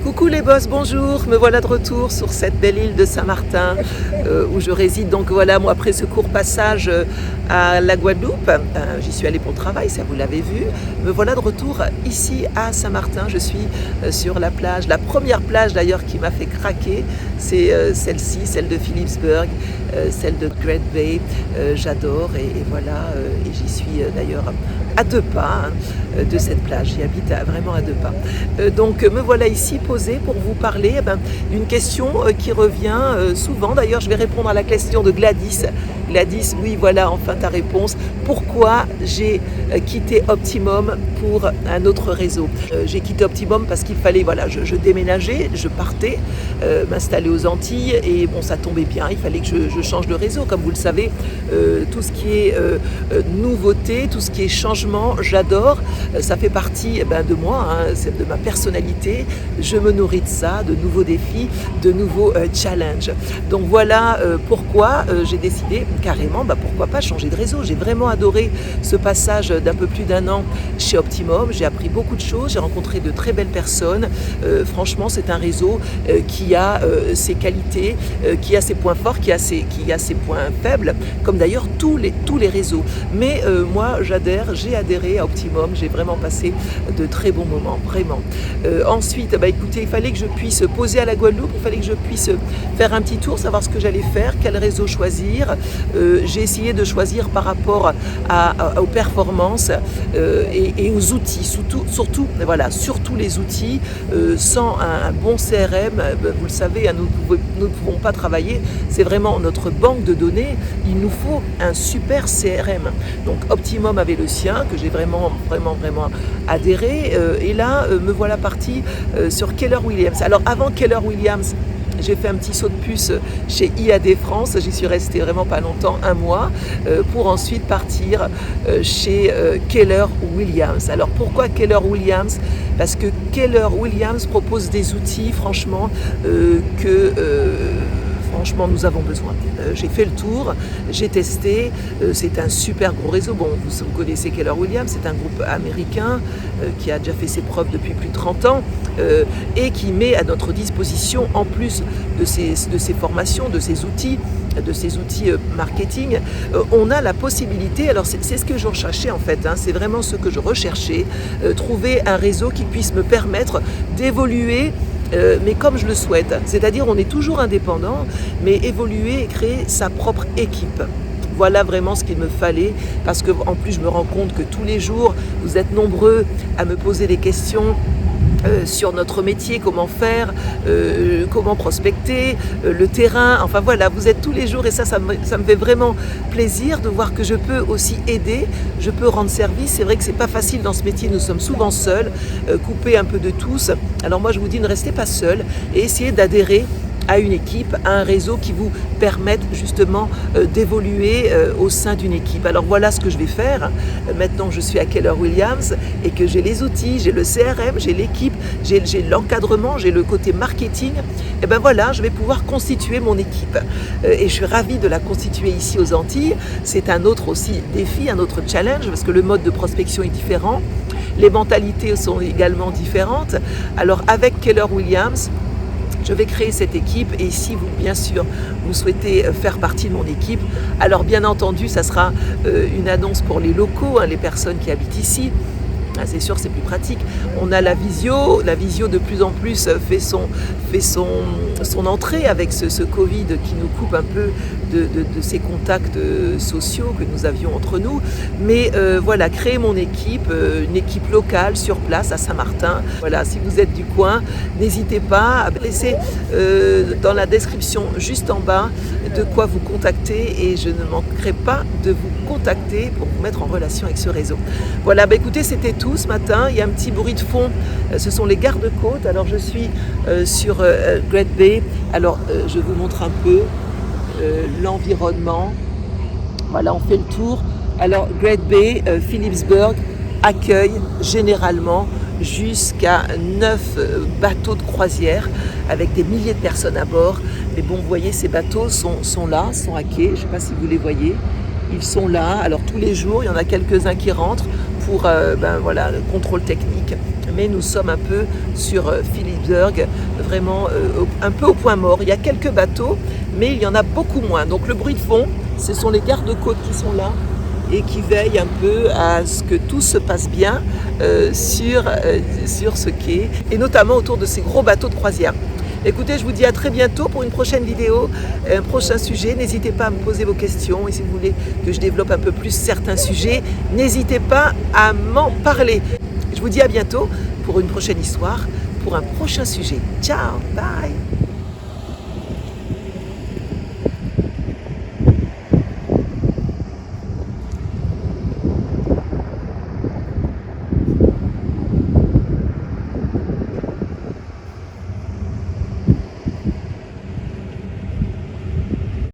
Coucou les boss, bonjour, me voilà de retour sur cette belle île de Saint-Martin où je réside. Donc voilà, moi après ce court passage à la Guadeloupe, j'y suis allée pour le travail, ça vous l'avez vu. Me voilà de retour ici à Saint-Martin, je suis sur la plage, la première plage d'ailleurs qui m'a fait craquer, c'est celle-ci, celle de Philipsburg, celle de Great Bay, j'adore et voilà, et j'y suis d'ailleurs à 2 pas de cette plage, j'y habite vraiment à 2 pas. Donc me voilà ici posée pour vous parler d'une question qui revient souvent. D'ailleurs, je vais répondre à la question de Gladys. Gladys, oui, voilà, enfin ta réponse. Pourquoi j'ai quitté Optimum pour un autre réseau? J'ai quitté Optimum parce qu'il fallait, voilà, je déménageais, je partais m'installer aux Antilles et bon, ça tombait bien, il fallait que je change de réseau. Comme vous le savez, tout ce qui est nouveauté, tout ce qui est changement, j'adore. Ça fait partie de moi, c'est de ma personnalité. Je me nourris de ça, de nouveaux défis, de nouveaux challenges. Donc voilà pourquoi j'ai décidé carrément, pourquoi pas changer de réseau. J'ai vraiment adoré ce passage d'un peu plus d'1 an chez Optimum. J'ai appris beaucoup de choses, j'ai rencontré de très belles personnes. Franchement, c'est un réseau qui a ses qualités, qui a ses points forts, qui a ses points faibles, comme d'ailleurs tous les réseaux. Mais moi, j'ai adhéré à Optimum, j'ai vraiment passé de très bons moments, vraiment. Ensuite, écoutez, il fallait que je puisse poser à la Guadeloupe, il fallait que je puisse faire un petit tour, savoir ce que j'allais faire, quel réseau choisir. J'ai essayé de choisir par rapport aux performances et aux outils, surtout les outils. Sans un bon CRM, vous le savez, nous ne pouvons pas travailler, c'est vraiment notre banque de données, il nous faut un super CRM. Donc Optimum avait le sien, que j'ai vraiment adhéré, et là me voilà partie sur Keller Williams. Alors avant Keller Williams, j'ai fait un petit saut de puce chez IAD France, j'y suis restée vraiment pas longtemps, 1 mois, pour ensuite partir chez Keller Williams. Alors pourquoi Keller Williams? Parce que Keller Williams propose des outils franchement franchement, nous avons besoin. J'ai fait le tour, j'ai testé, c'est un super gros réseau. Bon, vous connaissez Keller Williams, c'est un groupe américain qui a déjà fait ses preuves depuis plus de 30 ans et qui met à notre disposition, en plus de ces formations, de ces outils marketing, on a la possibilité, alors c'est ce que je recherchais en fait, c'est vraiment ce que je recherchais, trouver un réseau qui puisse me permettre d'évoluer mais comme je le souhaite, c'est-à-dire on est toujours indépendant, mais évoluer et créer sa propre équipe. Voilà vraiment ce qu'il me fallait, parce que en plus je me rends compte que tous les jours, vous êtes nombreux à me poser des questions sur notre métier, comment faire, comment prospecter, le terrain, enfin voilà, vous êtes tous les jours et ça me fait vraiment plaisir de voir que je peux aussi aider, je peux rendre service. C'est vrai que c'est pas facile dans ce métier, nous sommes souvent seuls, coupés un peu de tous. Alors moi je vous dis, ne restez pas seuls et essayez d'adhérer à une équipe, à un réseau qui vous permette justement d'évoluer au sein d'une équipe. Alors voilà ce que je vais faire. Maintenant je suis à Keller Williams et que j'ai les outils, j'ai le CRM, j'ai l'équipe, j'ai l'encadrement, j'ai le côté marketing, et voilà, je vais pouvoir constituer mon équipe. Et je suis ravie de la constituer ici aux Antilles. C'est un autre aussi défi, un autre challenge, parce que le mode de prospection est différent, les mentalités sont également différentes. Alors avec Keller Williams, je vais créer cette équipe et si vous, bien sûr, vous souhaitez faire partie de mon équipe, alors bien entendu, ça sera une annonce pour les locaux, les personnes qui habitent ici. C'est sûr, c'est plus pratique. On a la visio de plus en plus fait son entrée avec ce Covid qui nous coupe un peu de ces contacts sociaux que nous avions entre nous. Mais voilà, créer mon équipe, une équipe locale sur place à Saint-Martin. Voilà, si vous êtes du coin, n'hésitez pas à laisser dans la description juste en bas de quoi vous contacter et je ne manquerai pas de vous contacter pour vous mettre en relation avec ce réseau. Voilà, écoutez, c'était tout ce matin. Il y a un petit bruit de fond, ce sont les gardes-côtes. Alors je suis sur Great Bay. Alors je vous montre un peu l'environnement. Voilà, on fait le tour. Alors Great Bay, Philipsburg accueille généralement jusqu'à 9 bateaux de croisière avec des milliers de personnes à bord. Mais bon, vous voyez, ces bateaux sont là, sont à quai. Je ne sais pas si vous les voyez. Ils sont là. Alors tous les jours, il y en a quelques-uns qui rentrent pour le contrôle technique. mais nous sommes un peu sur Philipsburg, vraiment un peu au point mort. Il y a quelques bateaux, mais il y en a beaucoup moins. Donc le bruit de fond, ce sont les gardes-côtes qui sont là et qui veillent un peu à ce que tout se passe bien sur ce quai, et notamment autour de ces gros bateaux de croisière. Écoutez, je vous dis à très bientôt pour une prochaine vidéo, un prochain sujet. N'hésitez pas à me poser vos questions, et si vous voulez que je développe un peu plus certains sujets, n'hésitez pas à m'en parler. Je vous dis à bientôt pour une prochaine histoire, pour un prochain sujet. Ciao, bye.